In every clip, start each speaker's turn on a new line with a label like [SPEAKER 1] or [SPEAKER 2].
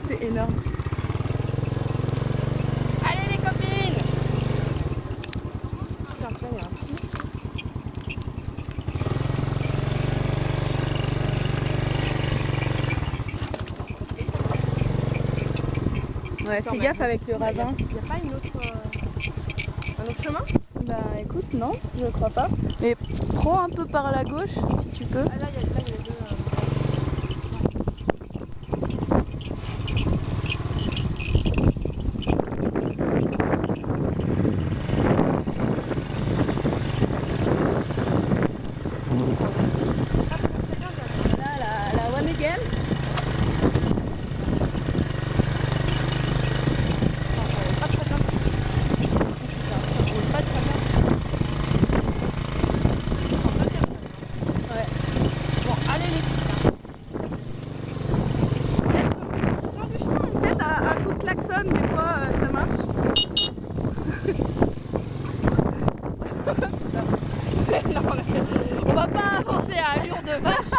[SPEAKER 1] C'est énorme.
[SPEAKER 2] Allez les copines!
[SPEAKER 1] Putain, ça, il y a un petit. Ouais, fais gaffe avec le ravin.
[SPEAKER 2] Il n'y a pas une autre, un autre chemin?
[SPEAKER 1] Bah écoute, non, je crois pas. Mais prends un peu par la gauche si tu peux.
[SPEAKER 2] Ah là, il y a les deux.
[SPEAKER 1] Là, la one again.
[SPEAKER 2] Pas très bien. Ça roule pas très bien.
[SPEAKER 1] Ouais.
[SPEAKER 2] Bon, allez les filles.
[SPEAKER 1] Peut-être un coup de klaxon, des fois ça marche.
[SPEAKER 2] Non, on va pas avancer à allure de vache.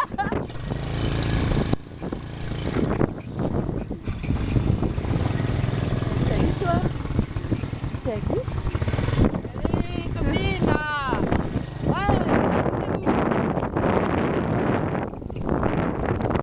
[SPEAKER 1] Salut toi. Salut.